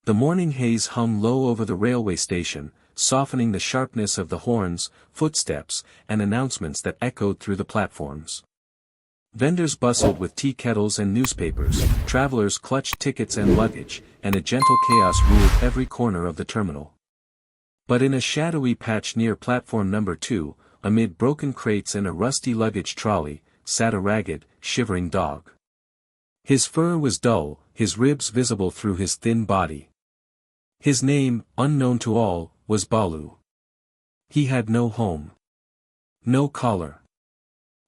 The morning haze hung low over the railway station, softening the sharpness of the horns, footsteps, and announcements that echoed through the platforms. Vendors bustled with tea kettles and newspapers, travelers clutched tickets and luggage, and a gentle chaos ruled every corner of the terminal. But in a shadowy patch near platform number 2, amid broken crates and a rusty luggage trolley, sat a ragged, shivering dog. His fur was dull, his ribs visible through his thin body. His name, unknown to all, was Balu. He had no home. No collar.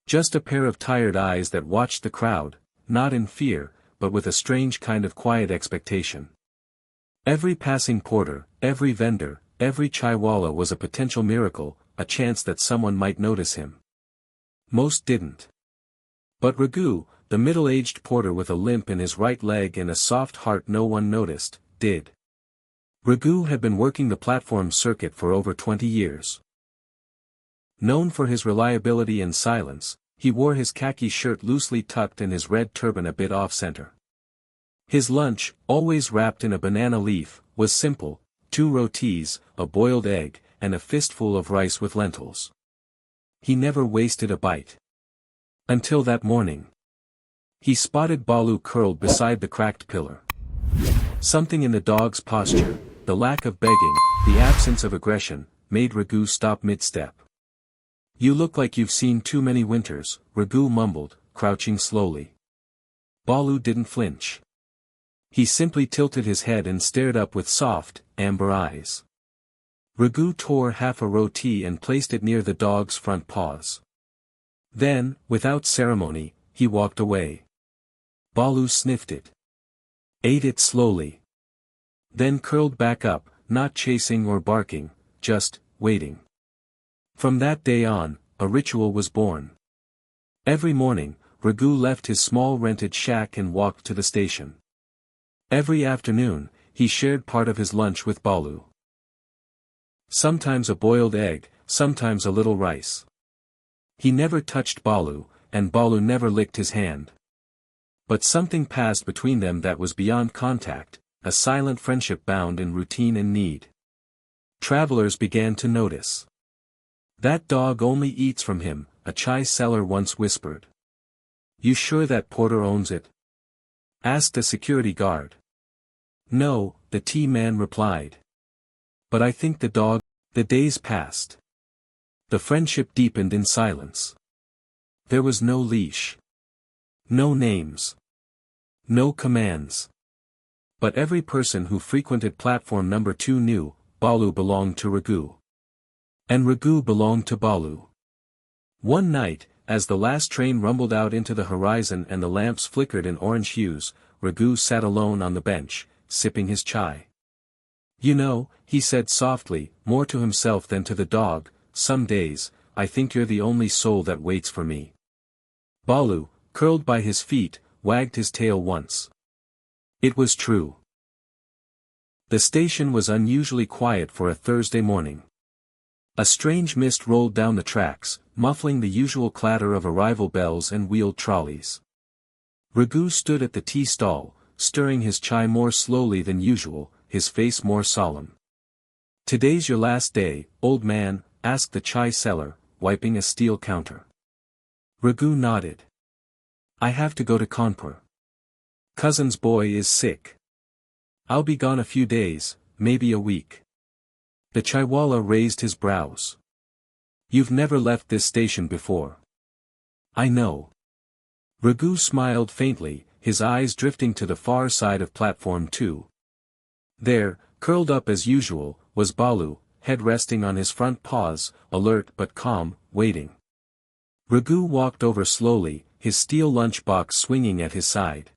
Just a pair of tired eyes that watched the crowd, not in fear, but with a strange kind of quiet expectation. Every passing porter, every vendor, every chaiwala was a potential miracle, a chance that someone might notice him. Most didn't. But Raghu, the middle-aged porter with a limp in his right leg and a soft heart no one noticed, did. Raghu had been working the platform circuit for over 20 years. Known for his reliability and silence, he wore his khaki shirt loosely tucked and his red turban a bit off-center. His lunch, always wrapped in a banana leaf, was simple: 2 rotis, a boiled egg, and a fistful of rice with lentils. He never wasted a bite. Until that morning. He spotted Balu curled beside the cracked pillar. Something in the dog's posture, the lack of begging, the absence of aggression, made Raghu stop mid-step. "You look like you've seen too many winters," Raghu mumbled, crouching slowly. Balu didn't flinch. He simply tilted his head and stared up with soft, amber eyes. Raghu tore half a roti and placed it near the dog's front paws. Then, without ceremony, he walked away. Balu sniffed it. Ate it slowly. Then curled back up, not chasing or barking, just waiting. From that day on, a ritual was born. Every morning, Raghu left his small rented shack and walked to the station. Every afternoon, he shared part of his lunch with Balu. Sometimes a boiled egg, sometimes a little rice. He never touched Balu, and Balu never licked his hand. But something passed between them that was beyond contact, a silent friendship bound in routine and need. Travelers began to notice. "That dog only eats from him," a chai seller once whispered. "You sure that porter owns it?" asked a security guard. "No," the tea man replied. "But I think the dog." The days passed. The friendship deepened in silence. There was no leash. No names. No commands. But every person who frequented platform number 2 knew, Balu belonged to Raghu. And Raghu belonged to Balu. One night, as the last train rumbled out into the horizon and the lamps flickered in orange hues, Raghu sat alone on the bench, sipping his chai. "You know," he said softly, more to himself than to the dog, "some days, I think you're the only soul that waits for me." Balu, curled by his feet, wagged his tail once. It was true. The station was unusually quiet for a Thursday morning. A strange mist rolled down the tracks, muffling the usual clatter of arrival bells and wheeled trolleys. Raghu stood at the tea stall, stirring his chai more slowly than usual, his face more solemn. "Today's your last day, old man?" asked the chai seller, wiping a steel counter. Raghu nodded. "I have to go to Kanpur. Cousin's boy is sick. I'll be gone a few days, maybe a week." The chaiwala raised his brows. "You've never left this station before." "I know." Raghu smiled faintly, his eyes drifting to the far side of platform 2. There, curled up as usual, was Balu, head resting on his front paws, alert but calm, waiting. Raghu walked over slowly, his steel lunchbox swinging at his side.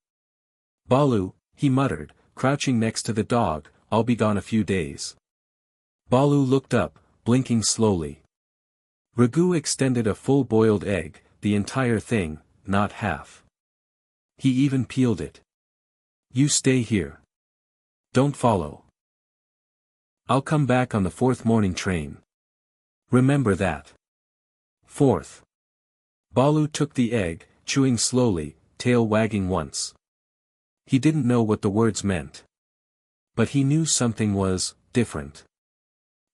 "Balu," he muttered, crouching next to the dog, "I'll be gone a few days." Balu looked up, blinking slowly. Raghu extended a full boiled egg, the entire thing, not half. He even peeled it. "You stay here. Don't follow. I'll come back on the 4th morning train. Remember that." 4th. Balu took the egg, chewing slowly, tail wagging once. He didn't know what the words meant. But he knew something was different.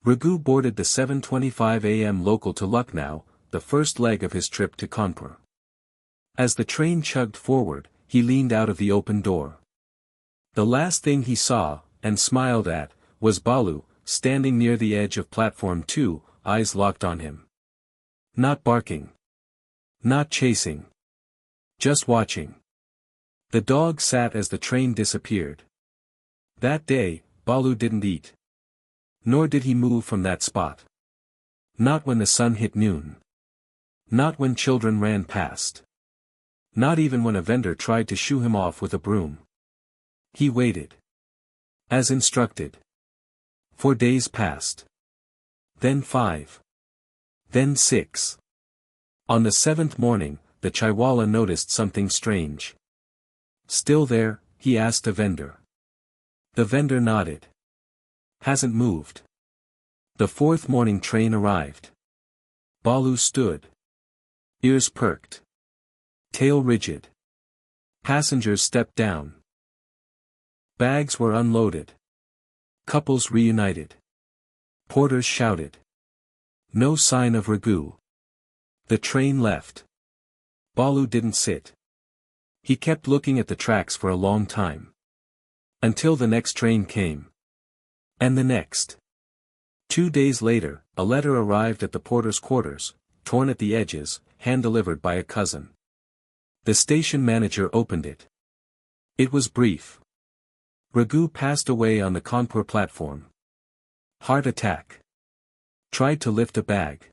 Raghu boarded the 7:25 a.m. local to Lucknow, the first leg of his trip to Kanpur. As the train chugged forward, he leaned out of the open door. The last thing he saw, and smiled at, was Balu, standing near the edge of platform 2, eyes locked on him. Not barking. Not chasing. Just watching. The dog sat as the train disappeared. That day, Balu didn't eat. Nor did he move from that spot. Not when the sun hit noon. Not when children ran past. Not even when a vendor tried to shoo him off with a broom. He waited. As instructed. 4 days passed. Then 5. Then 6. On the 7th morning, the chaiwala noticed something strange. Still there, he asked a vendor. The vendor nodded. Hasn't moved. The 4th morning train arrived. Balu stood. Ears perked. Tail rigid. Passengers stepped down. Bags were unloaded. Couples reunited. Porters shouted. No sign of Raghu. The train left. Balu didn't sit. He kept looking at the tracks for a long time. Until the next train came. And the next. 2 days later, a letter arrived at the porter's quarters, torn at the edges, hand-delivered by a cousin. The station manager opened it. It was brief. Raghu passed away on the Kanpur platform. Heart attack. Tried to lift a bag.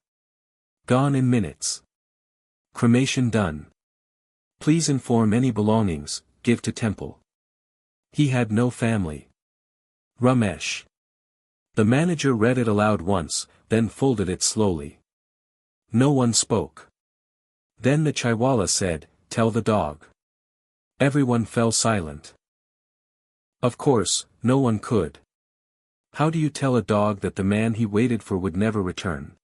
Gone in minutes. Cremation done. Please inform any belongings, give to temple. He had no family. Ramesh. The manager read it aloud once, then folded it slowly. No one spoke. Then the chaiwala said, "Tell the dog." Everyone fell silent. Of course, no one could. How do you tell a dog that the man he waited for would never return?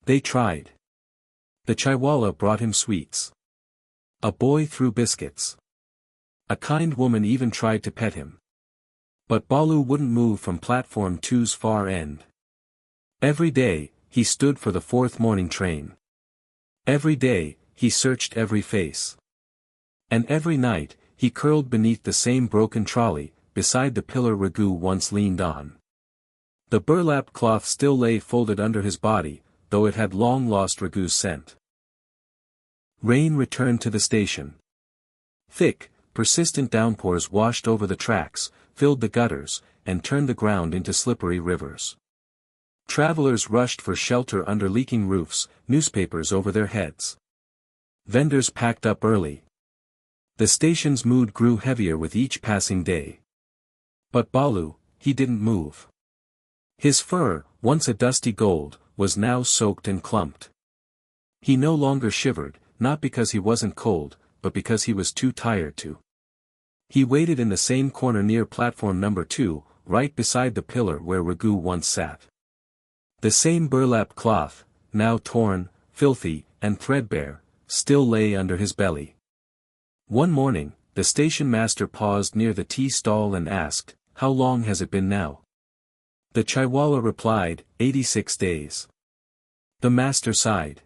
They tried. The chaiwala brought him sweets. A boy threw biscuits. A kind woman even tried to pet him. But Balu wouldn't move from platform 2's far end. Every day, he stood for the 4th morning train. Every day, he searched every face. And every night, he curled beneath the same broken trolley, beside the pillar Raghu once leaned on. The burlap cloth still lay folded under his body, though it had long lost Raghu's scent. Rain returned to the station. Thick, persistent downpours washed over the tracks, filled the gutters, and turned the ground into slippery rivers. Travelers rushed for shelter under leaking roofs, newspapers over their heads. Vendors packed up early. The station's mood grew heavier with each passing day. But Balu, he didn't move. His fur, once a dusty gold, was now soaked and clumped. He no longer shivered, not because he wasn't cold, but because he was too tired to. He waited in the same corner near platform number 2, right beside the pillar where Raghu once sat. The same burlap cloth, now torn, filthy, and threadbare, still lay under his belly. One morning, the station master paused near the tea stall and asked, "How long has it been now?" The chaiwala replied, 86 days. The master sighed.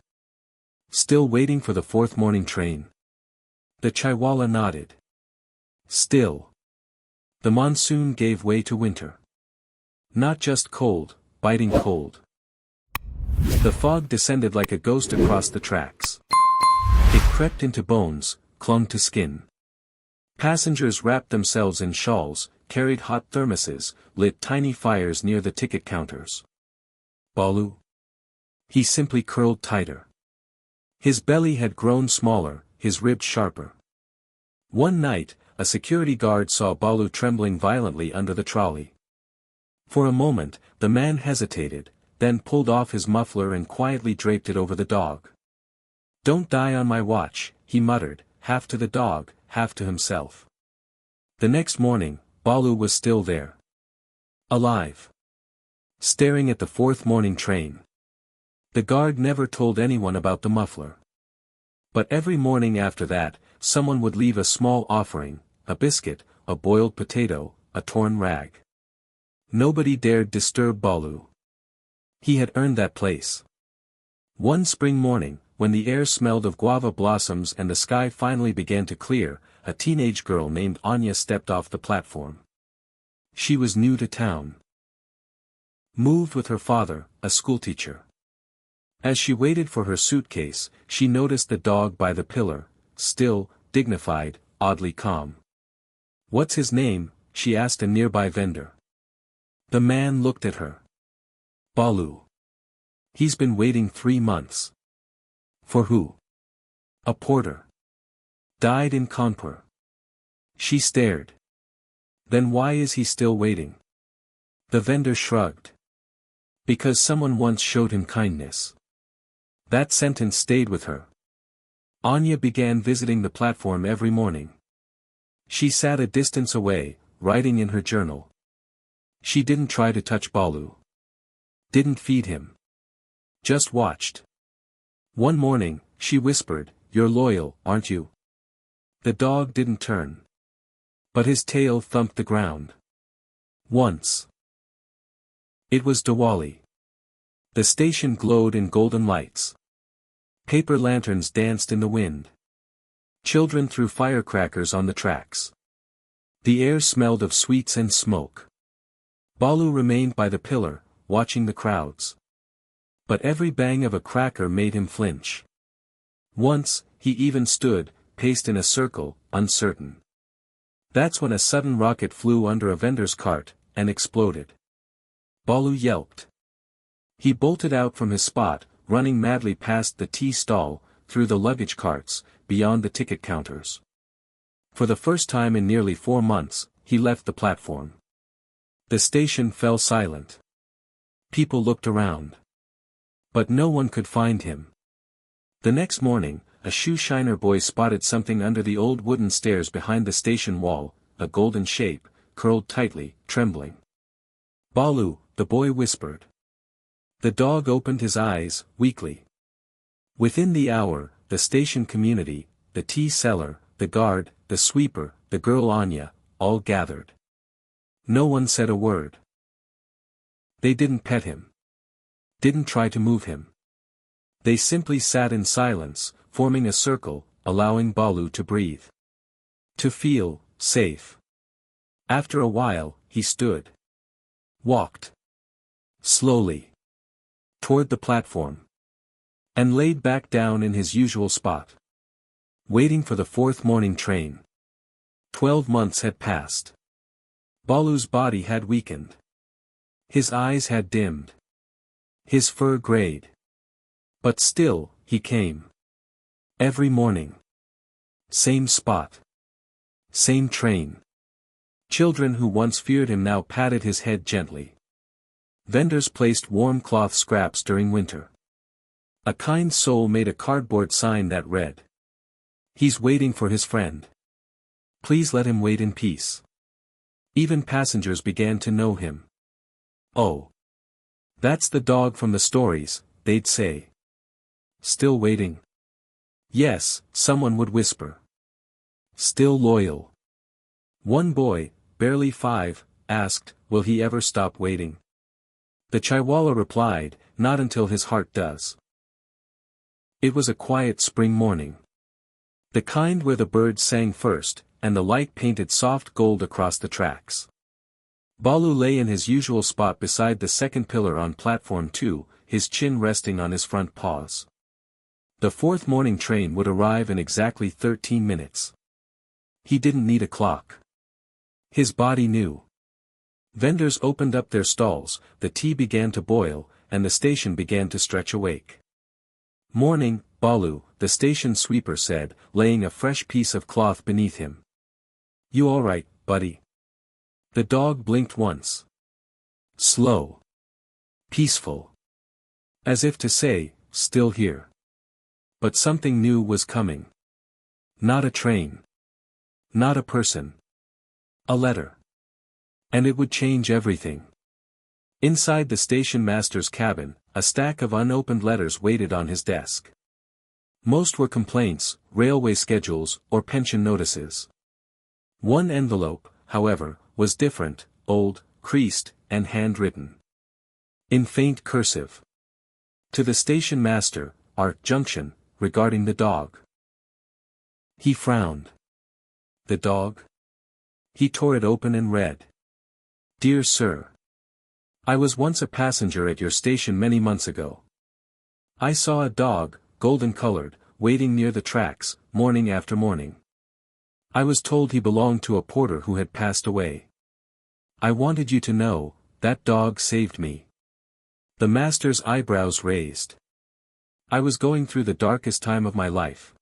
Still waiting for the 4th morning train? The chaiwala nodded. Still. The monsoon gave way to winter. Not just cold, biting cold. The fog descended like a ghost across the tracks. It crept into bones, clung to skin. Passengers wrapped themselves in shawls, carried hot thermoses, lit tiny fires near the ticket counters. Balu? He simply curled tighter. His belly had grown smaller, his ribs sharper. One night, a security guard saw Balu trembling violently under the trolley. For a moment, the man hesitated, then pulled off his muffler and quietly draped it over the dog. "Don't die on my watch," he muttered, half to the dog, half to himself. The next morning, Balu was still there. Alive. Staring at the 4th morning train. The guard never told anyone about the muffler. But every morning after that, someone would leave a small offering, a biscuit, a boiled potato, a torn rag. Nobody dared disturb Balu. He had earned that place. One spring morning, when the air smelled of guava blossoms and the sky finally began to clear, a teenage girl named Anya stepped off the platform. She was new to town. Moved with her father, a schoolteacher. As she waited for her suitcase, she noticed the dog by the pillar, still, dignified, oddly calm. "What's his name?" she asked a nearby vendor. The man looked at her. "Balu. He's been waiting 3 months. "For who?" "A porter. Died in Kanpur." She stared. "Then why is he still waiting?" The vendor shrugged. "Because someone once showed him kindness." That sentence stayed with her. Anya began visiting the platform every morning. She sat a distance away, writing in her journal. She didn't try to touch Balu. Didn't feed him. Just watched. One morning, she whispered, "You're loyal, aren't you?" The dog didn't turn. But his tail thumped the ground. Once. It was Diwali. The station glowed in golden lights. Paper lanterns danced in the wind. Children threw firecrackers on the tracks. The air smelled of sweets and smoke. Balu remained by the pillar, watching the crowds. But every bang of a cracker made him flinch. Once, he even stood, paced in a circle, uncertain. That's when a sudden rocket flew under a vendor's cart, and exploded. Balu yelped. He bolted out from his spot, running madly past the tea stall, through the luggage carts, beyond the ticket counters. For the first time in nearly 4 months, he left the platform. The station fell silent. People looked around. But no one could find him. The next morning, a shoe-shiner boy spotted something under the old wooden stairs behind the station wall, a golden shape, curled tightly, trembling. "Balu," the boy whispered. The dog opened his eyes, weakly. Within the hour, the station community, the tea seller, the guard, the sweeper, the girl Anya, all gathered. No one said a word. They didn't pet him. Didn't try to move him. They simply sat in silence, forming a circle, allowing Balu to breathe. To feel safe. After a while, he stood. Walked. Slowly. Toward the platform. And laid back down in his usual spot. Waiting for the 4th morning train. 12 months had passed. Balu's body had weakened. His eyes had dimmed. His fur grayed. But still, he came. Every morning. Same spot. Same train. Children who once feared him now patted his head gently. Vendors placed warm cloth scraps during winter. A kind soul made a cardboard sign that read, "He's waiting for his friend. Please let him wait in peace." Even passengers began to know him. "Oh. That's the dog from the stories," they'd say. "Still waiting?" "Yes," someone would whisper. "Still loyal." One boy, barely 5, asked, "Will he ever stop waiting?" The chaiwala replied, "Not until his heart does." It was a quiet spring morning. The kind where the birds sang first, and the light painted soft gold across the tracks. Balu lay in his usual spot beside the second pillar on platform 2, his chin resting on his front paws. The 4th morning train would arrive in exactly 13 minutes. He didn't need a clock. His body knew. Vendors opened up their stalls, the tea began to boil, and the station began to stretch awake. "Morning, Balu," the station sweeper said, laying a fresh piece of cloth beneath him. "You all right, buddy?" The dog blinked once. Slow. Peaceful. As if to say, "Still here." But something new was coming. Not a train. Not a person. A letter. And it would change everything. Inside the station master's cabin, a stack of unopened letters waited on his desk. Most were complaints, railway schedules, or pension notices. One envelope, however, was different, old, creased, and handwritten. In faint cursive. To the station master, Art Junction, regarding the dog. He frowned. The dog? He tore it open and read. Dear Sir. I was once a passenger at your station many months ago. I saw a dog, golden-colored, waiting near the tracks, morning after morning. I was told he belonged to a porter who had passed away. I wanted you to know, that dog saved me. The master's eyebrows raised. I was going through the darkest time of my life.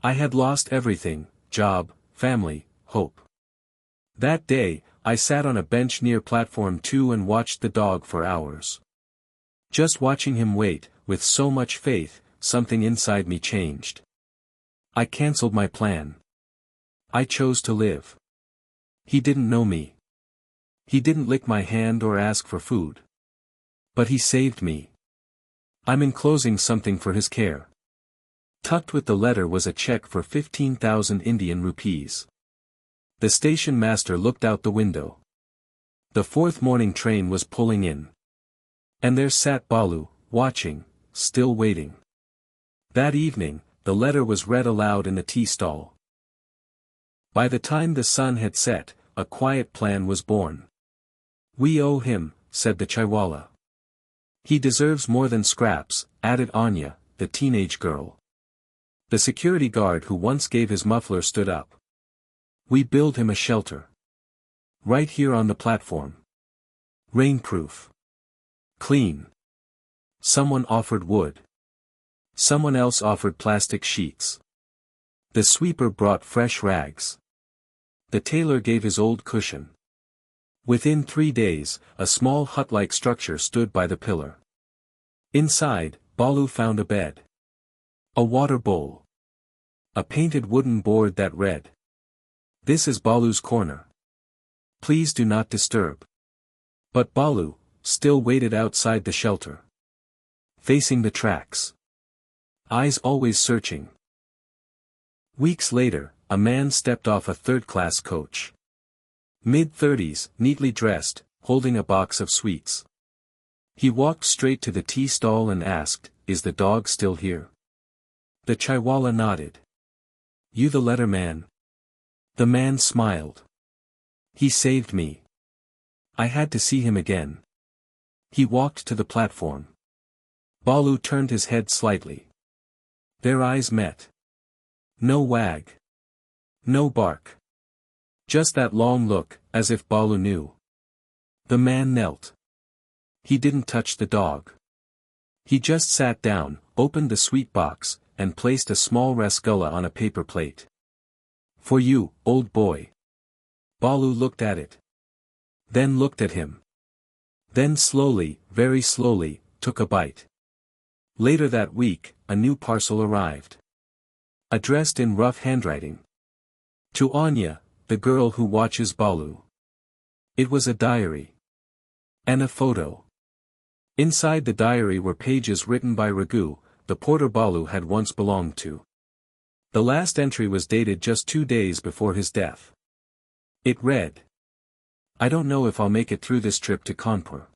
I had lost everything, job, family, hope. That day, I sat on a bench near platform 2 and watched the dog for hours. Just watching him wait, with so much faith, something inside me changed. I cancelled my plan. I chose to live. He didn't know me. He didn't lick my hand or ask for food. But he saved me. I'm enclosing something for his care. Tucked with the letter was a check for 15,000 Indian rupees. The station master looked out the window. The 4th morning train was pulling in. And there sat Balu, watching, still waiting. That evening, the letter was read aloud in the tea stall. By the time the sun had set, a quiet plan was born. We owe him, said the chaiwala. He deserves more than scraps, added Anya, the teenage girl. The security guard who once gave his muffler stood up. We build him a shelter. Right here on the platform. Rainproof. Clean. Someone offered wood. Someone else offered plastic sheets. The sweeper brought fresh rags. The tailor gave his old cushion. Within 3 days, a small hut-like structure stood by the pillar. Inside, Balu found a bed. A water bowl. A painted wooden board that read. This is Balu's corner. Please do not disturb. But Balu, still waited outside the shelter. Facing the tracks. Eyes always searching. Weeks later, a man stepped off a third-class coach. Mid-30s, neatly dressed, holding a box of sweets. He walked straight to the tea stall and asked, Is the dog still here? The chaiwala nodded. You the letter man? The man smiled. He saved me. I had to see him again. He walked to the platform. Balu turned his head slightly. Their eyes met. No wag. No bark. Just that long look, as if Balu knew. The man knelt. He didn't touch the dog. He just sat down, opened the sweet box, and placed a small rasgulla on a paper plate. For you, old boy. Balu looked at it. Then looked at him. Then slowly, very slowly, took a bite. Later that week, a new parcel arrived. Addressed in rough handwriting. To Anya, the girl who watches Balu. It was a diary. And a photo. Inside the diary were pages written by Raghu, the porter Balu had once belonged to. The last entry was dated just 2 days before his death. It read. I don't know if I'll make it through this trip to Kanpur.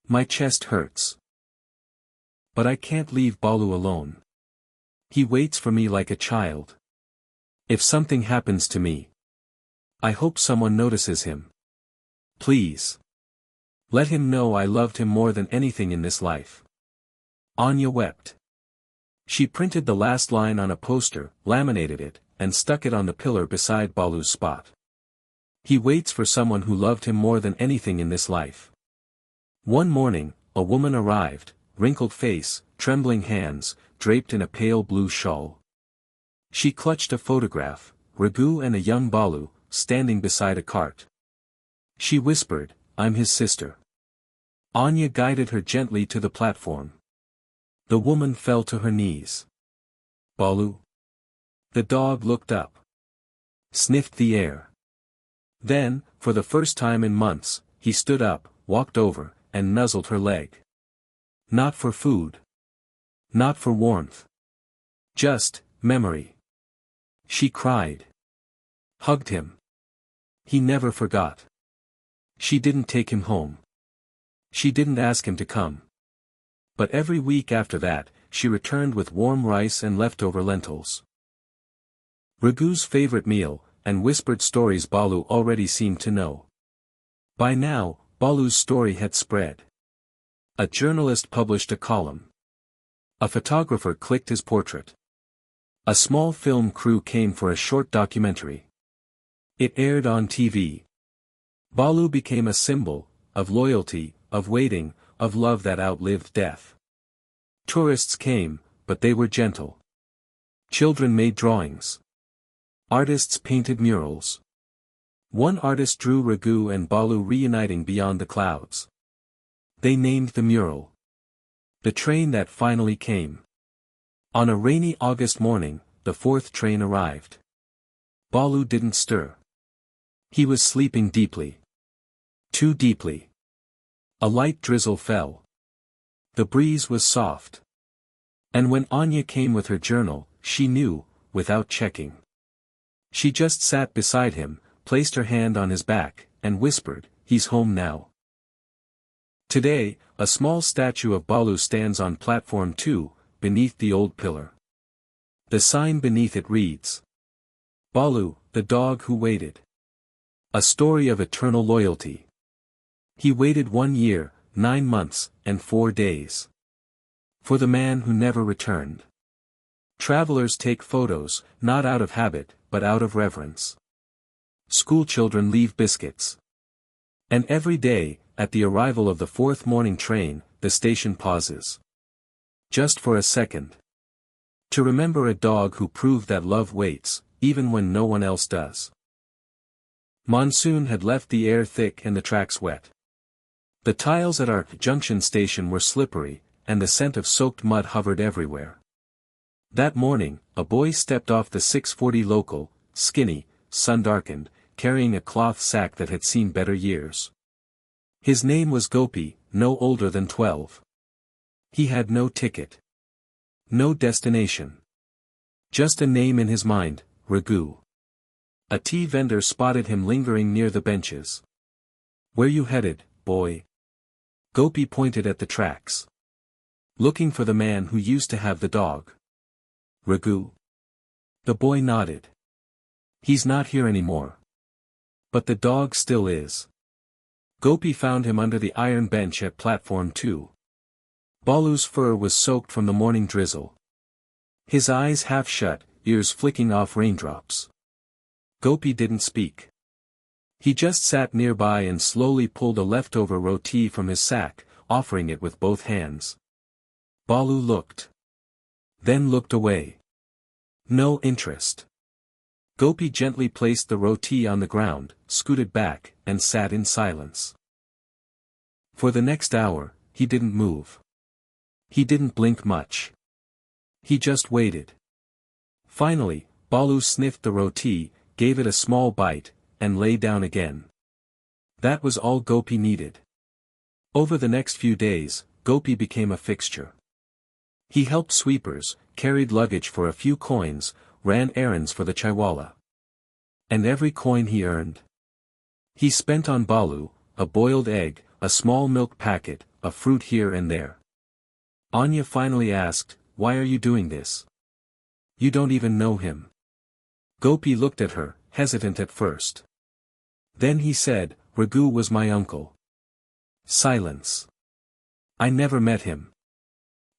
My chest hurts. But I can't leave Balu alone. He waits for me like a child. If something happens to me, I hope someone notices him. Please. Let him know I loved him more than anything in this life. Anya wept. She printed the last line on a poster, laminated it, and stuck it on the pillar beside Balu's spot. He waits for someone who loved him more than anything in this life. One morning, a woman arrived, wrinkled face, trembling hands, draped in a pale blue shawl. She clutched a photograph, Raghu and a young Balu, standing beside a cart. She whispered, I'm his sister. Anya guided her gently to the platform. The woman fell to her knees. Balu? The dog looked up. Sniffed the air. Then, for the first time in months, he stood up, walked over, and nuzzled her leg. Not for food. Not for warmth. Just, memory. She cried. Hugged him. He never forgot. She didn't take him home. She didn't ask him to come. But every week after that, she returned with warm rice and leftover lentils. Ragu's favorite meal, and whispered stories Balu already seemed to know. By now, Balu's story had spread. A journalist published a column. A photographer clicked his portrait. A small film crew came for a short documentary. It aired on TV. Balu became a symbol, of loyalty, of waiting, of love that outlived death. Tourists came, but they were gentle. Children made drawings. Artists painted murals. One artist drew Ragu and Balu reuniting beyond the clouds. They named the mural "The Train That Finally Came." On a rainy August morning, the fourth train arrived. Balu didn't stir. He was sleeping deeply. Too deeply. A light drizzle fell. The breeze was soft. And when Anya came with her journal, she knew, without checking. She just sat beside him, placed her hand on his back, and whispered, "He's home now." Today, a small statue of Balu stands on platform 2, beneath the old pillar. The sign beneath it reads, "Balu, the dog who waited. A story of eternal loyalty. He waited 1 year, 9 months, and 4 days. For the man who never returned." Travelers take photos, not out of habit, but out of reverence. Schoolchildren leave biscuits. And every day, at the arrival of the fourth morning train, the station pauses. Just for a second. To remember a dog who proved that love waits, even when no one else does. Monsoon had left the air thick and the tracks wet. The tiles at our junction station were slippery, and the scent of soaked mud hovered everywhere. That morning, a boy stepped off the 6:40 local, skinny, sun-darkened, carrying a cloth sack that had seen better years. His name was Gopi, no older than 12. He had no ticket. No destination. Just a name in his mind, Ragu. A tea vendor spotted him lingering near the benches. "Where you headed, boy?" Gopi pointed at the tracks. "Looking for the man who used to have the dog." "Ragu?" The boy nodded. "He's not here anymore. But the dog still is." Gopi found him under the iron bench at platform 2. Balu's fur was soaked from the morning drizzle. His eyes half shut, ears flicking off raindrops. Gopi didn't speak. He just sat nearby and slowly pulled a leftover roti from his sack, offering it with both hands. Balu looked. Then looked away. No interest. Gopi gently placed the roti on the ground, scooted back, and sat in silence. For the next hour, he didn't move. He didn't blink much. He just waited. Finally, Balu sniffed the roti, gave it a small bite, and lay down again. That was all Gopi needed. Over the next few days, Gopi became a fixture. He helped sweepers, carried luggage for a few coins, ran errands for the chaiwala. And every coin he earned, he spent on Balu, a boiled egg, a small milk packet, a fruit here and there. Anya finally asked, "Why are you doing this? You don't even know him." Gopi looked at her, hesitant at first. Then he said, "Ragu was my uncle." Silence. "I never met him.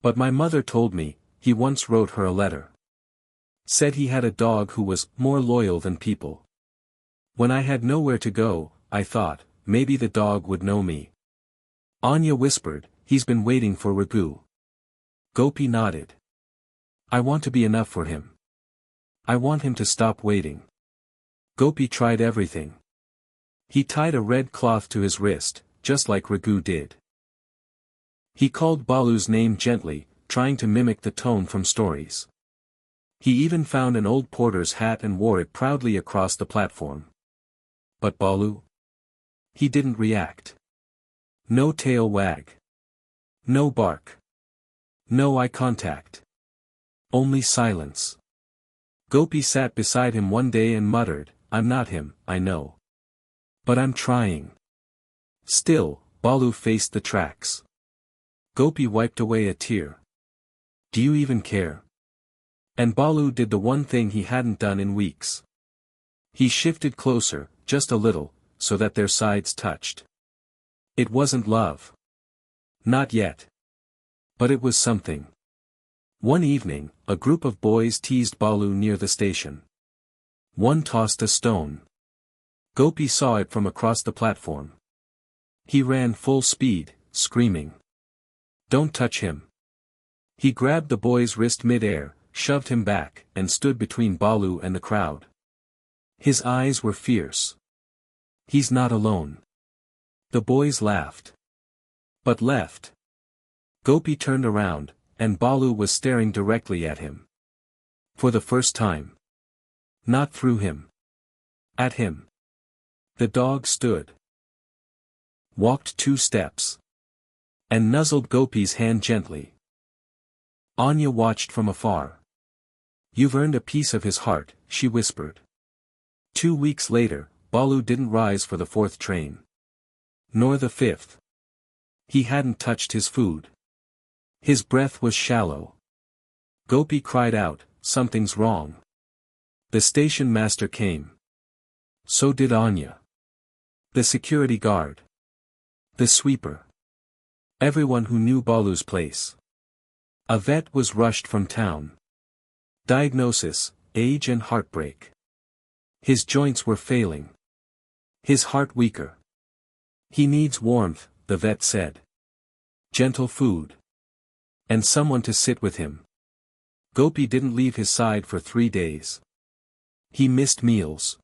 But my mother told me, he once wrote her a letter. Said he had a dog who was more loyal than people. When I had nowhere to go, I thought, maybe the dog would know me." Anya whispered, "He's been waiting for Ragu." Gopi nodded. "I want to be enough for him. I want him to stop waiting." Gopi tried everything. He tied a red cloth to his wrist, just like Ragu did. He called Balu's name gently, trying to mimic the tone from stories. He even found an old porter's hat and wore it proudly across the platform. But Balu? He didn't react. No tail wag. No bark. No eye contact. Only silence. Gopi sat beside him one day and muttered, "I'm not him, I know. But I'm trying." Still, Balu faced the tracks. Gopi wiped away a tear. Do you even care? And Balu did the one thing he hadn't done in weeks. He shifted closer, just a little, so that their sides touched. It wasn't love. Not yet. But it was something. One evening, a group of boys teased Balu near the station. One tossed a stone. Gopi saw it from across the platform. He ran full speed, screaming. Don't touch him. He grabbed the boy's wrist mid-air, shoved him back, and stood between Balu and the crowd. His eyes were fierce. He's not alone. The boys laughed. But left. Gopi turned around, and Balu was staring directly at him. For the first time. Not through him. At him. The dog stood. Walked 2 steps. And nuzzled Gopi's hand gently. Anya watched from afar. You've earned a piece of his heart, she whispered. 2 weeks later, Balu didn't rise for the 4th train. Nor the 5th. He hadn't touched his food. His breath was shallow. Gopi cried out, something's wrong. The station master came. So did Anya. The security guard. The sweeper. Everyone who knew Balu's place. A vet was rushed from town. Diagnosis, age and heartbreak. His joints were failing. His heart weaker. He needs warmth, the vet said. Gentle food. And someone to sit with him. Gopi didn't leave his side for 3 days. He missed meals.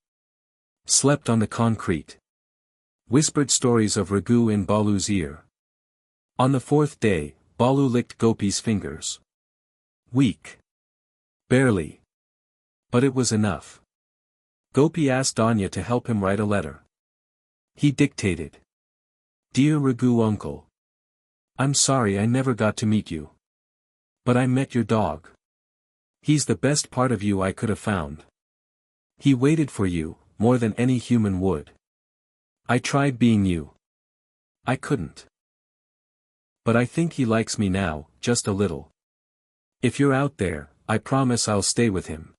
Slept on the concrete. Whispered stories of Raghu in Balu's ear. On the 4th day, Balu licked Gopi's fingers. Weak. Barely. But it was enough. Gopi asked Anya to help him write a letter. He dictated. Dear Raghu uncle. I'm sorry I never got to meet you. But I met your dog. He's the best part of you I could have found. He waited for you, more than any human would. I tried being you. I couldn't. But I think he likes me now, just a little. If you're out there, I promise I'll stay with him.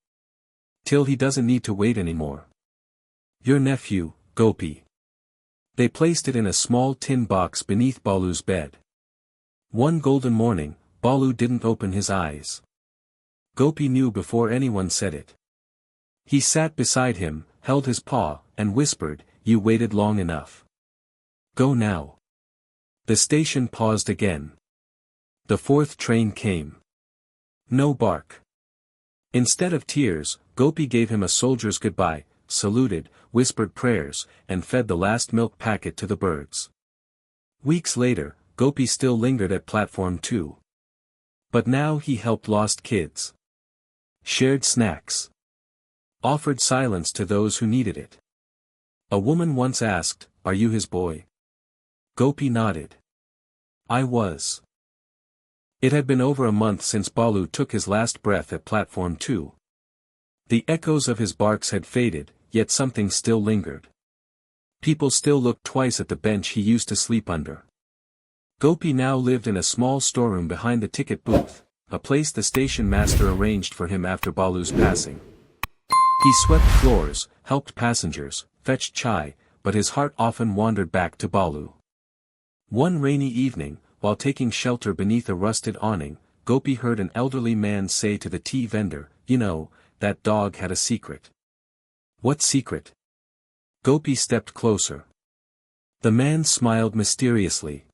Till he doesn't need to wait anymore. Your nephew, Gopi. They placed it in a small tin box beneath Balu's bed. One golden morning, Balu didn't open his eyes. Gopi knew before anyone said it. He sat beside him, held his paw, and whispered, You waited long enough. Go now. The station paused again. The 4th train came. No bark. Instead of tears, Gopi gave him a soldier's goodbye, saluted, whispered prayers, and fed the last milk packet to the birds. Weeks later, Gopi still lingered at platform 2. But now he helped lost kids. Shared snacks. Offered silence to those who needed it. A woman once asked, Are you his boy? Gopi nodded. I was. It had been over a month since Balu took his last breath at platform 2. The echoes of his barks had faded, yet something still lingered. People still looked twice at the bench he used to sleep under. Gopi now lived in a small storeroom behind the ticket booth, a place the station master arranged for him after Balu's passing. He swept floors, helped passengers, fetched chai, but his heart often wandered back to Balu. One rainy evening, while taking shelter beneath a rusted awning, Gopi heard an elderly man say to the tea vendor, You know, that dog had a secret. What secret? Gopi stepped closer. The man smiled mysteriously.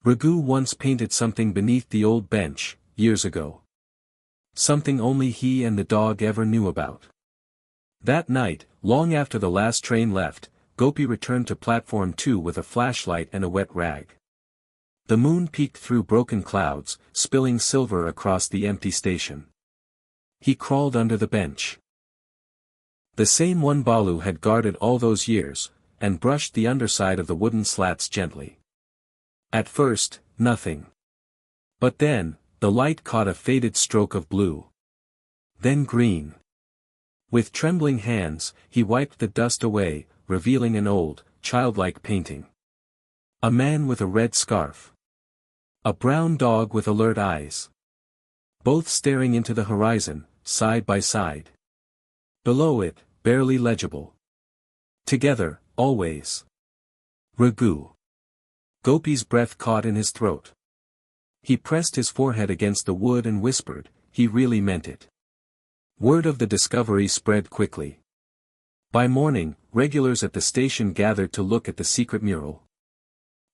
Raghu once painted something beneath the old bench, years ago. Something only he and the dog ever knew about. That night, long after the last train left, Gopi returned to platform 2 with a flashlight and a wet rag. The moon peeked through broken clouds, spilling silver across the empty station. He crawled under the bench. The same one Balu had guarded all those years, and brushed the underside of the wooden slats gently. At first, nothing. But then, the light caught a faded stroke of blue. Then green. With trembling hands, he wiped the dust away, revealing an old, childlike painting. A man with a red scarf. A brown dog with alert eyes. Both staring into the horizon, side by side. Below it, barely legible. Together, always. Raghu. Gopi's breath caught in his throat. He pressed his forehead against the wood and whispered, he really meant it. Word of the discovery spread quickly. By morning, regulars at the station gathered to look at the secret mural.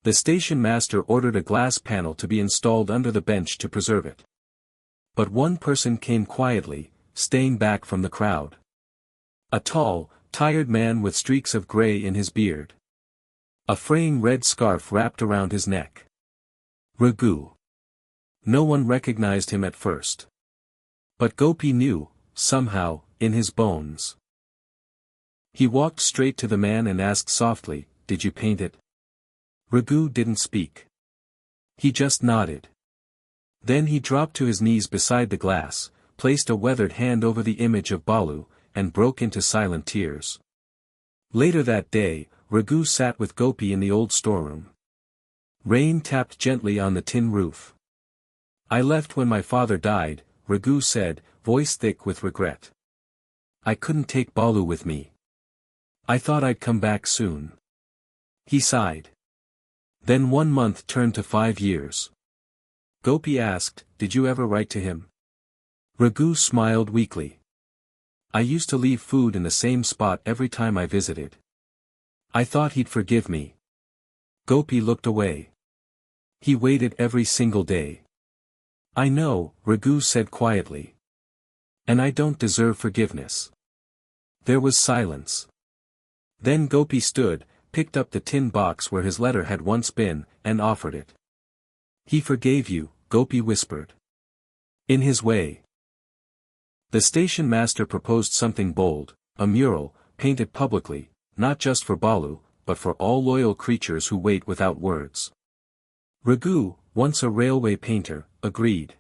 The station master ordered a glass panel to be installed under the bench to preserve it. But one person came quietly, staying back from the crowd. A tall, tired man with streaks of gray in his beard. A fraying red scarf wrapped around his neck. Raghu. No one recognized him at first. But Gopi knew, somehow, in his bones. He walked straight to the man and asked softly, "Did you paint it?" Raghu didn't speak. He just nodded. Then he dropped to his knees beside the glass, placed a weathered hand over the image of Balu, and broke into silent tears. Later that day, Raghu sat with Gopi in the old storeroom. Rain tapped gently on the tin roof. "I left when my father died," Raghu said, voice thick with regret. "I couldn't take Balu with me. I thought I'd come back soon." He sighed. Then 1 month turned to 5 years. Gopi asked, "Did you ever write to him?" Raghu smiled weakly. "I used to leave food in the same spot every time I visited. I thought he'd forgive me." Gopi looked away. "He waited every single day." "I know," Raghu said quietly. "And I don't deserve forgiveness." There was silence. Then Gopi stood, picked up the tin box where his letter had once been, and offered it. "He forgave you," Gopi whispered. "In his way." The station master proposed something bold, a mural, painted publicly, not just for Balu, but for all loyal creatures who wait without words. Raghu, once a railway painter, agreed.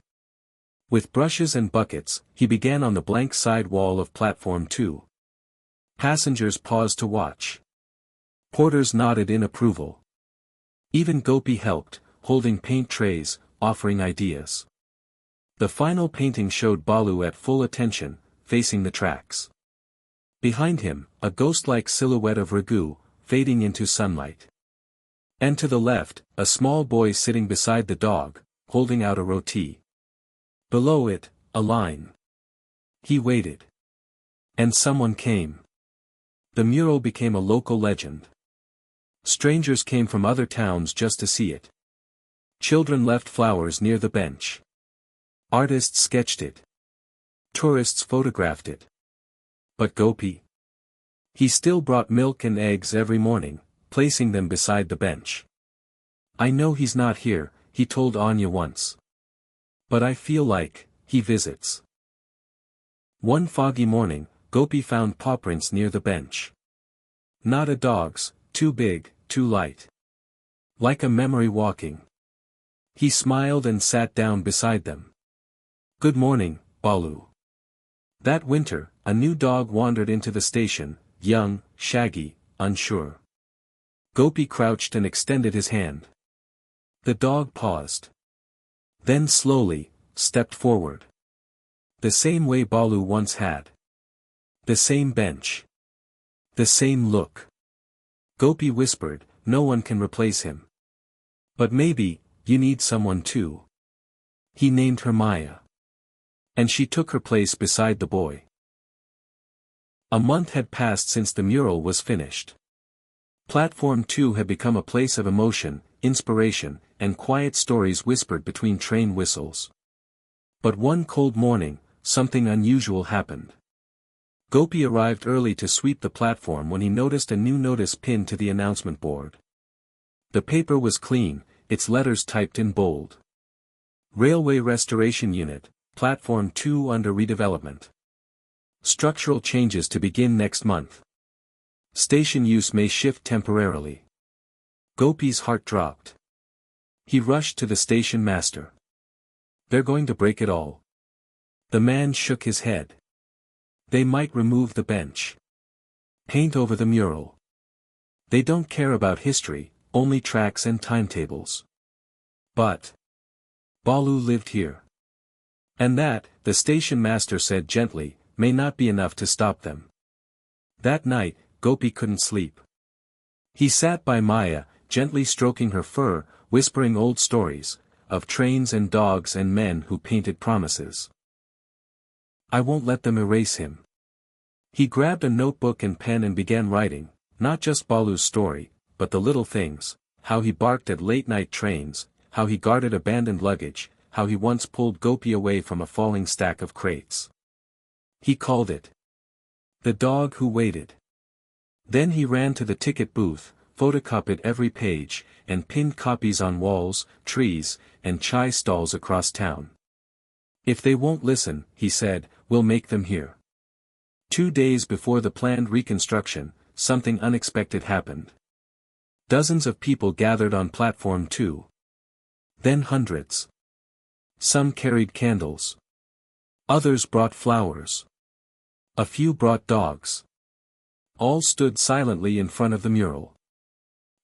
With brushes and buckets, he began on the blank side wall of platform 2. Passengers paused to watch. Porters nodded in approval. Even Gopi helped, holding paint trays, offering ideas. The final painting showed Balu at full attention, facing the tracks. Behind him, a ghost-like silhouette of Raghu, fading into sunlight. And to the left, a small boy sitting beside the dog, holding out a roti. Below it, a line. He waited. And someone came. The mural became a local legend. Strangers came from other towns just to see it. Children left flowers near the bench. Artists sketched it. Tourists photographed it. But Gopi? He still brought milk and eggs every morning, placing them beside the bench. "I know he's not here," he told Anya once. "But I feel like he visits." One foggy morning, Gopi found pawprints near the bench. Not a dog's, too big, too light. Like a memory walking. He smiled and sat down beside them. "Good morning, Balu." That winter, a new dog wandered into the station, young, shaggy, unsure. Gopi crouched and extended his hand. The dog paused. Then slowly, stepped forward. The same way Balu once had. The same bench. The same look. Gopi whispered, "No one can replace him. But maybe, you need someone too." He named her Maya. And she took her place beside the boy. A month had passed since the mural was finished. Platform 2 had become a place of emotion, inspiration, and quiet stories whispered between train whistles. But one cold morning, something unusual happened. Gopi arrived early to sweep the platform when he noticed a new notice pinned to the announcement board. The paper was clean, its letters typed in bold. Railway Restoration Unit, Platform 2 under redevelopment. Structural changes to begin next month. Station use may shift temporarily. Gopi's heart dropped. He rushed to the station master. "They're going to break it all." The man shook his head. "They might remove the bench. Paint over the mural. They don't care about history, only tracks and timetables. But Balu lived here. And that, the station master said gently, may not be enough to stop them. That night, Gopi couldn't sleep. He sat by Maya, gently stroking her fur, whispering old stories, of trains and dogs and men who painted promises. I won't let them erase him. He grabbed a notebook and pen and began writing, not just Balu's story, but the little things, how he barked at late-night trains, how he guarded abandoned luggage, how he once pulled Gopi away from a falling stack of crates. He called it The Dog Who Waited. Then he ran to the ticket booth, photocopied every page, and pinned copies on walls, trees, and chai stalls across town. If they won't listen, he said, we'll make them hear. 2 days before the planned reconstruction, something unexpected happened. Dozens of people gathered on platform 2. Then hundreds. Some carried candles. Others brought flowers. A few brought dogs. All stood silently in front of the mural.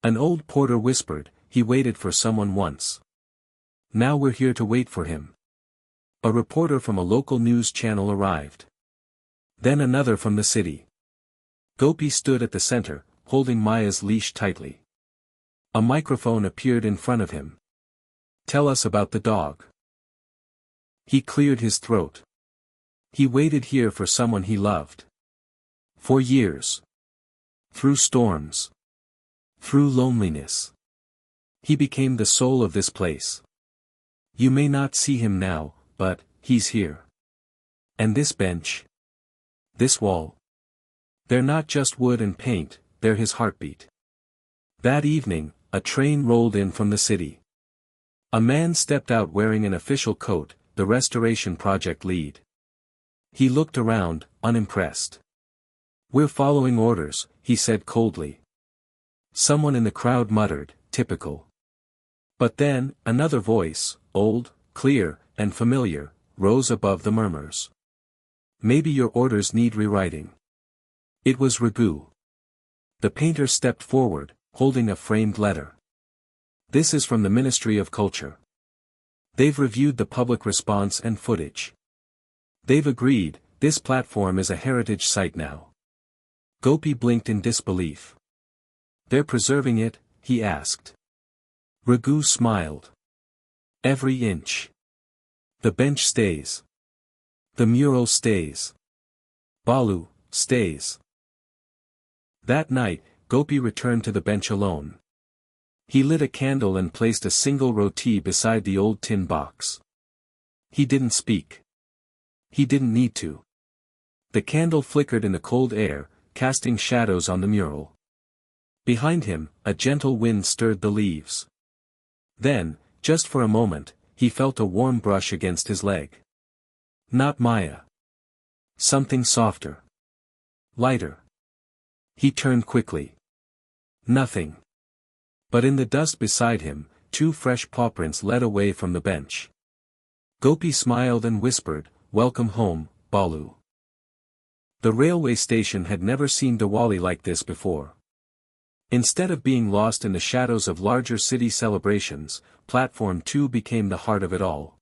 An old porter whispered, he waited for someone once. Now we're here to wait for him. A reporter from a local news channel arrived. Then another from the city. Gopi stood at the center, holding Maya's leash tightly. A microphone appeared in front of him. Tell us about the dog. He cleared his throat. He waited here for someone he loved. For years. Through storms. Through loneliness. He became the soul of this place. You may not see him now, but he's here. And this bench. This wall. They're not just wood and paint, they're his heartbeat. That evening, a train rolled in from the city. A man stepped out wearing an official coat, the restoration project lead. He looked around, unimpressed. We're following orders, he said coldly. Someone in the crowd muttered, typical. But then, another voice, old, clear, and familiar, rose above the murmurs. Maybe your orders need rewriting. It was Raghu. The painter stepped forward, holding a framed letter. This is from the Ministry of Culture. They've reviewed the public response and footage. They've agreed, this platform is a heritage site now. Gopi blinked in disbelief. They're preserving it, he asked. Raghu smiled. Every inch. The bench stays. The mural stays. Balu stays. That night, Gopi returned to the bench alone. He lit a candle and placed a single roti beside the old tin box. He didn't speak. He didn't need to. The candle flickered in the cold air, casting shadows on the mural. Behind him, a gentle wind stirred the leaves. Then, just for a moment, he felt a warm brush against his leg. Not Maya. Something softer. Lighter. He turned quickly. Nothing. But in the dust beside him, 2 fresh paw prints led away from the bench. Gopi smiled and whispered, welcome home, Balu. The railway station had never seen Diwali like this before. Instead of being lost in the shadows of larger city celebrations, Platform 2 became the heart of it all.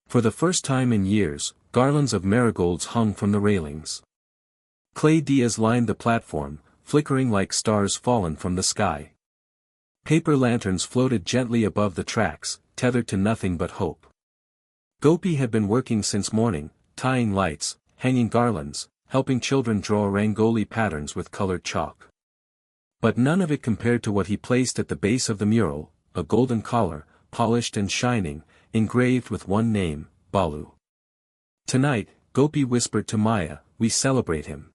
For the first time in years, garlands of marigolds hung from the railings. Clay diyas lined the platform, flickering like stars fallen from the sky. Paper lanterns floated gently above the tracks, tethered to nothing but hope. Gopi had been working since morning, tying lights, hanging garlands, helping children draw rangoli patterns with colored chalk. But none of it compared to what he placed at the base of the mural, a golden collar, polished and shining, engraved with one name, Balu. Tonight, Gopi whispered to Maya, we celebrate him.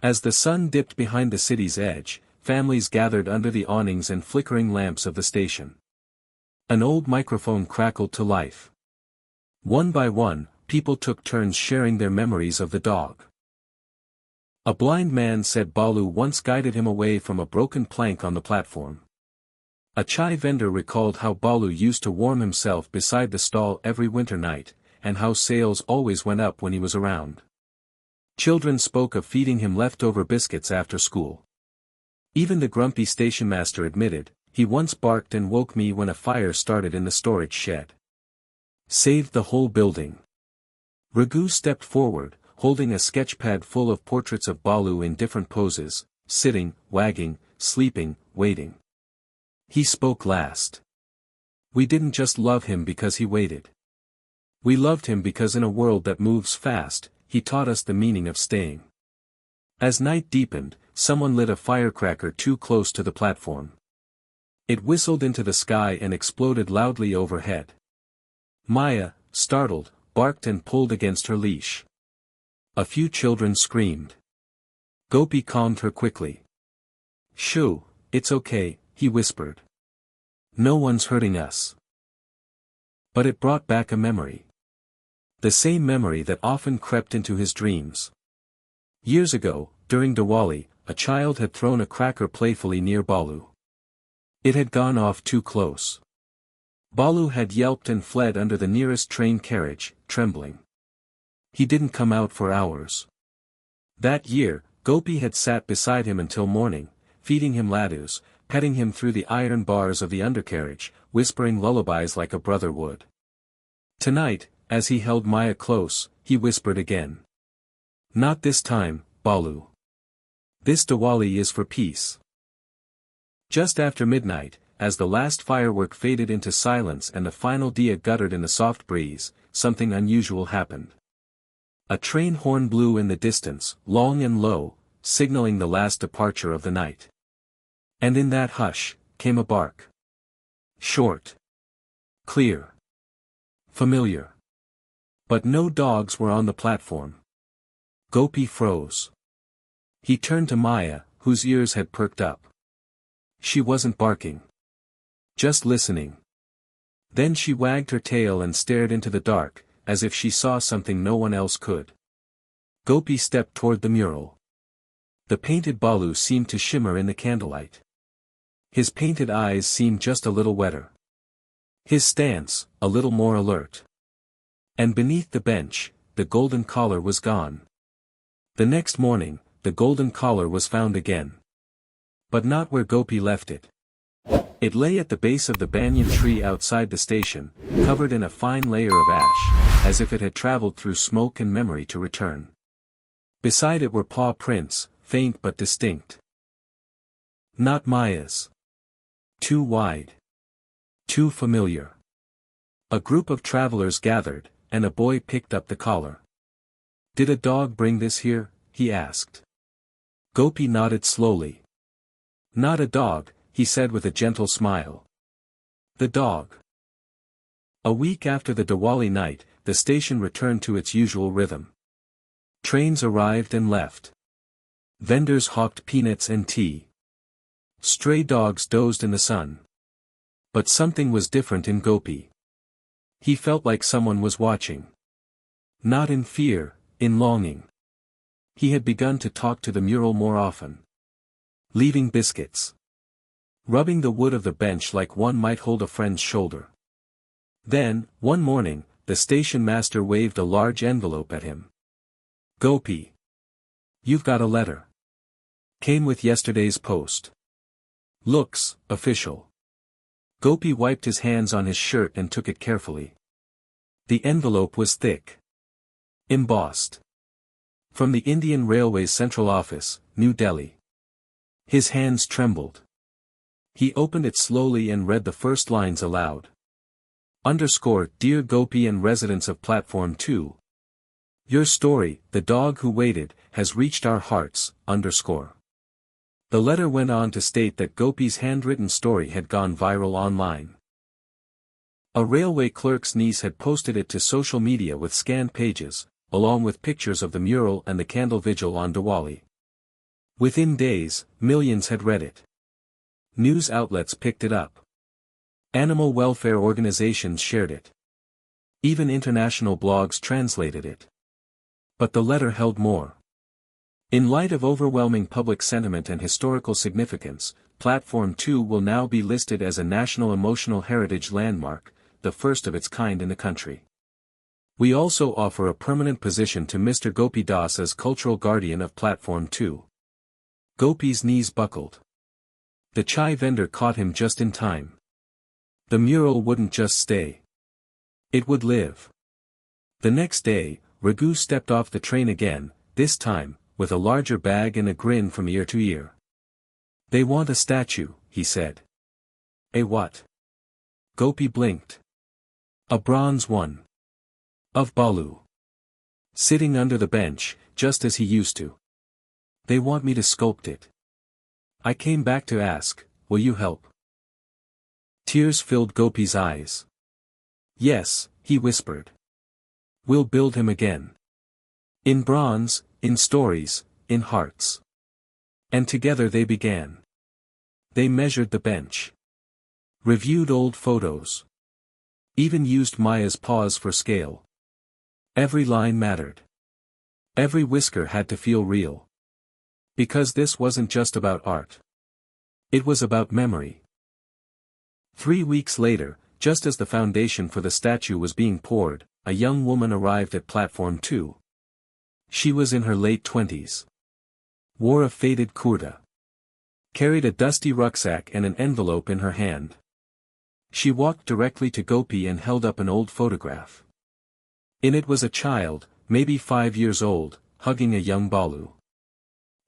As the sun dipped behind the city's edge, families gathered under the awnings and flickering lamps of the station. An old microphone crackled to life. One by one, people took turns sharing their memories of the dog. A blind man said Balu once guided him away from a broken plank on the platform. A chai vendor recalled how Balu used to warm himself beside the stall every winter night, and how sales always went up when he was around. Children spoke of feeding him leftover biscuits after school. Even the grumpy station master admitted, He once barked and woke me when a fire started in the storage shed. Saved the whole building. Raghu stepped forward, holding a sketchpad full of portraits of Balu in different poses, sitting, wagging, sleeping, waiting. He spoke last. We didn't just love him because he waited. We loved him because in a world that moves fast, he taught us the meaning of staying. As night deepened, someone lit a firecracker too close to the platform. It whistled into the sky and exploded loudly overhead. Maya, startled, barked and pulled against her leash. A few children screamed. Gopi calmed her quickly. "Shoo, it's okay," he whispered. "No one's hurting us." But it brought back a memory. The same memory that often crept into his dreams. Years ago, during Diwali, a child had thrown a cracker playfully near Balu. It had gone off too close. Balu had yelped and fled under the nearest train carriage, trembling. He didn't come out for hours. That year, Gopi had sat beside him until morning, feeding him laddus, petting him through the iron bars of the undercarriage, whispering lullabies like a brother would. Tonight, as he held Maya close, he whispered again. "Not this time, Balu. This Diwali is for peace." Just after midnight, as the last firework faded into silence and the final diya guttered in the soft breeze, something unusual happened. A train horn blew in the distance, long and low, signaling the last departure of the night. And in that hush, came a bark. Short. Clear. Familiar. But no dogs were on the platform. Gopi froze. He turned to Maya, whose ears had perked up. She wasn't barking. Just listening. Then she wagged her tail and stared into the dark, as if she saw something no one else could. Gopi stepped toward the mural. The painted Balu seemed to shimmer in the candlelight. His painted eyes seemed just a little wetter. His stance, a little more alert. And beneath the bench, the golden collar was gone. The next morning, the golden collar was found again. But not where Gopi left it. It lay at the base of the banyan tree outside the station, covered in a fine layer of ash, as if it had traveled through smoke and memory to return. Beside it were paw prints, faint but distinct. Not Maya's. Too wide. Too familiar. A group of travelers gathered, and a boy picked up the collar. "Did a dog bring this here?" he asked. Gopi nodded slowly. "Not a dog," he said with a gentle smile. "The dog." A week after the Diwali night, the station returned to its usual rhythm. Trains arrived and left. Vendors hawked peanuts and tea. Stray dogs dozed in the sun. But something was different in Gopi. He felt like someone was watching. Not in fear, in longing. He had begun to talk to the mural more often. Leaving biscuits. Rubbing the wood of the bench like one might hold a friend's shoulder. Then, one morning, the station master waved a large envelope at him. "Gopi. You've got a letter. Came with yesterday's post. Looks official." Gopi wiped his hands on his shirt and took it carefully. The envelope was thick. Embossed. From the Indian Railways Central Office, New Delhi. His hands trembled. He opened it slowly and read the first lines aloud. Dear Gopi and residents of Platform 2. Your story, The Dog Who Waited, has reached our hearts, The letter went on to state that Gopi's handwritten story had gone viral online. A railway clerk's niece had posted it to social media with scanned pages, along with pictures of the mural and the candle vigil on Diwali. Within days, millions had read it. News outlets picked it up. Animal welfare organizations shared it. Even international blogs translated it. But the letter held more. In light of overwhelming public sentiment and historical significance, Platform 2 will now be listed as a National Emotional Heritage Landmark, the first of its kind in the country. We also offer a permanent position to Mr. Gopi Das as cultural guardian of Platform 2. Gopi's knees buckled. The chai vendor caught him just in time. The mural wouldn't just stay. It would live. The next day, Raghu stepped off the train again, this time, with a larger bag and a grin from ear to ear. "They want a statue," he said. "A what?" Gopi blinked. "A bronze one. Of Balu. Sitting under the bench, just as he used to. They want me to sculpt it. I came back to ask, will you help?" Tears filled Gopi's eyes. "Yes," he whispered. "We'll build him again. In bronze, in stories, in hearts." And together they began. They measured the bench. Reviewed old photos. Even used Maya's paws for scale. Every line mattered. Every whisker had to feel real. Because this wasn't just about art. It was about memory. 3 weeks later, just as the foundation for the statue was being poured, a young woman arrived at platform 2. She was in her late 20s. Wore a faded kurta. Carried a dusty rucksack and an envelope in her hand. She walked directly to Gopi and held up an old photograph. In it was a child, maybe 5 years old, hugging a young Balu.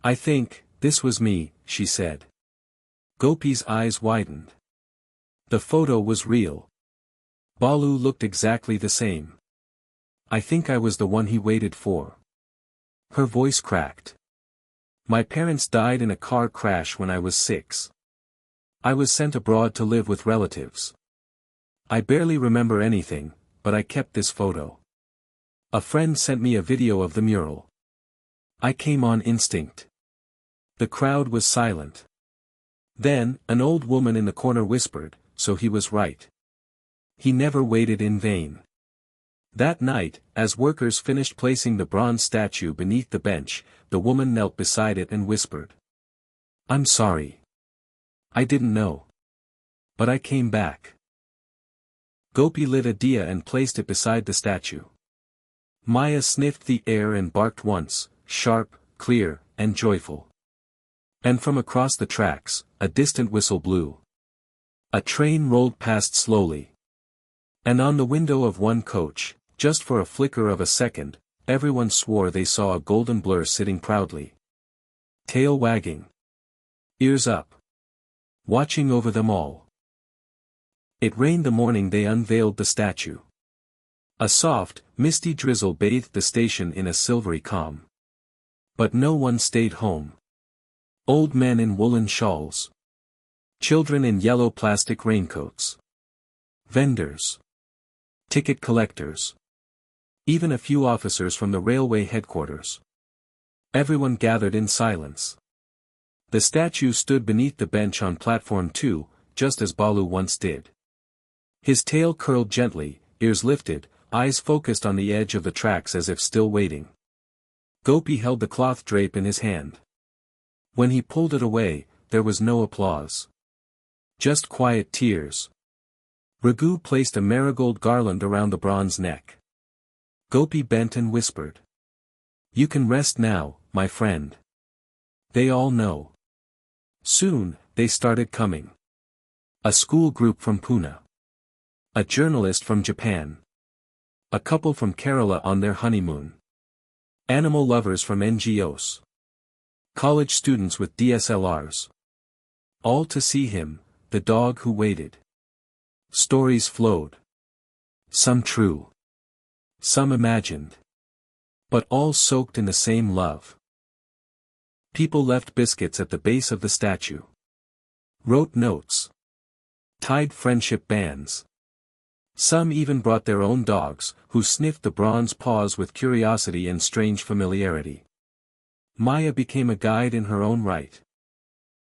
"I think, this was me," she said. Gopi's eyes widened. The photo was real. Balu looked exactly the same. "I think I was the one he waited for." Her voice cracked. "My parents died in a car crash when I was 6. I was sent abroad to live with relatives. I barely remember anything, but I kept this photo. A friend sent me a video of the mural. I came on instinct." The crowd was silent. Then, an old woman in the corner whispered, "So he was right. He never waited in vain." That night, as workers finished placing the bronze statue beneath the bench, the woman knelt beside it and whispered. "I'm sorry. I didn't know. But I came back." Gopi lit a diya and placed it beside the statue. Maya sniffed the air and barked once, sharp, clear, and joyful. And from across the tracks, a distant whistle blew. A train rolled past slowly. And on the window of one coach, just for a flicker of a second, everyone swore they saw a golden blur sitting proudly. Tail wagging. Ears up. Watching over them all. It rained the morning they unveiled the statue. A soft, misty drizzle bathed the station in a silvery calm. But no one stayed home. Old men in woolen shawls. Children in yellow plastic raincoats. Vendors. Ticket collectors. Even a few officers from the railway headquarters. Everyone gathered in silence. The statue stood beneath the bench on platform 2, just as Balu once did. His tail curled gently, ears lifted, eyes focused on the edge of the tracks as if still waiting. Gopi held the cloth drape in his hand. When he pulled it away, there was no applause. Just quiet tears. Raghu placed a marigold garland around the bronze neck. Gopi bent and whispered. "You can rest now, my friend. They all know." Soon, they started coming. A school group from Pune. A journalist from Japan. A couple from Kerala on their honeymoon. Animal lovers from NGOs. College students with DSLRs. All to see him, the dog who waited. Stories flowed. Some true. Some imagined. But all soaked in the same love. People left biscuits at the base of the statue. Wrote notes. Tied friendship bands. Some even brought their own dogs, who sniffed the bronze paws with curiosity and strange familiarity. Maya became a guide in her own right.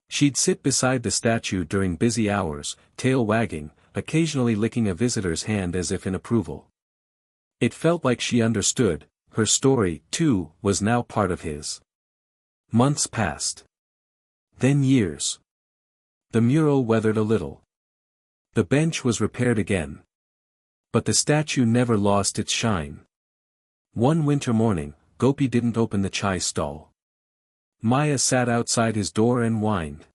She'd sit beside the statue during busy hours, tail wagging, occasionally licking a visitor's hand as if in approval. It felt like she understood, her story, too, was now part of his. Months passed. Then years. The mural weathered a little. The bench was repaired again. But the statue never lost its shine. One winter morning, Gopi didn't open the chai stall. Maya sat outside his door and whined.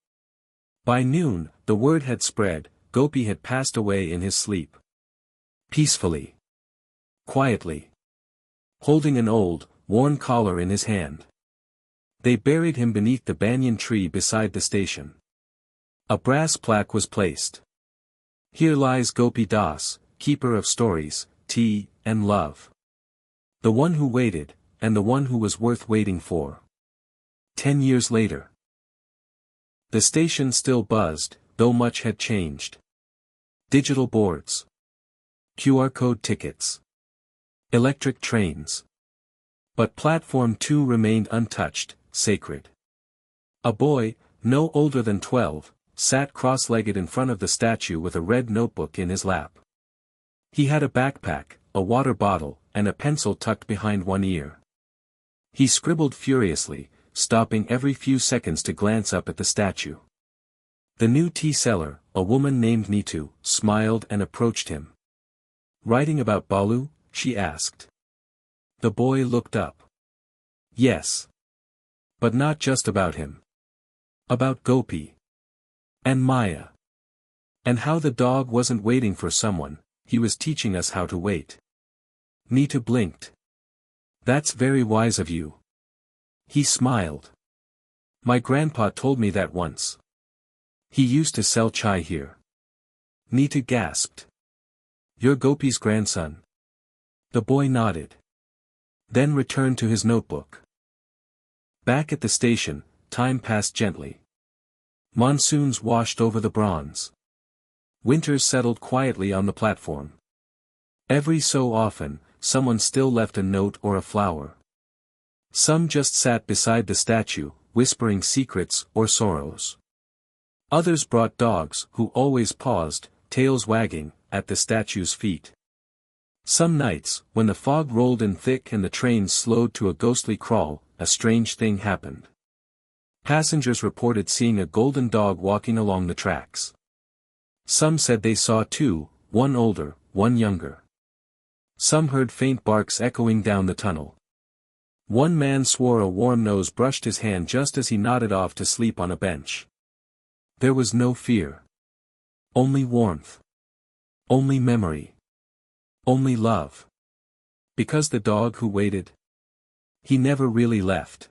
By noon, the word had spread, Gopi had passed away in his sleep. Peacefully. Quietly. Holding an old, worn collar in his hand. They buried him beneath the banyan tree beside the station. A brass plaque was placed. Here lies Gopi Das, keeper of stories, tea, and love. The one who waited, and the one who was worth waiting for. 10 years later. The station still buzzed, though much had changed. Digital boards. QR code tickets. Electric trains. But Platform 2 remained untouched, sacred. A boy, no older than 12, sat cross-legged in front of the statue with a red notebook in his lap. He had a backpack, a water bottle, and a pencil tucked behind one ear. He scribbled furiously, stopping every few seconds to glance up at the statue. The new tea seller, a woman named Neetu, smiled and approached him. "Writing about Balu?" she asked. The boy looked up. Yes. But not just about him. About Gopi. And Maya. And how the dog wasn't waiting for someone, he was teaching us how to wait. Neetu blinked. "That's very wise of you." He smiled. "My grandpa told me that once. He used to sell chai here." Neetu gasped. "You're Gopi's grandson?" The boy nodded. Then returned to his notebook. Back at the station, time passed gently. Monsoons washed over the bronze. Winters settled quietly on the platform. Every so often, someone still left a note or a flower. Some just sat beside the statue, whispering secrets or sorrows. Others brought dogs, who always paused, tails wagging, at the statue's feet. Some nights, when the fog rolled in thick and the trains slowed to a ghostly crawl, a strange thing happened. Passengers reported seeing a golden dog walking along the tracks. Some said they saw two, one older, one younger. Some heard faint barks echoing down the tunnel. One man swore a warm nose brushed his hand just as he nodded off to sleep on a bench. There was no fear. Only warmth. Only memory. Only love. Because the dog who waited? He never really left.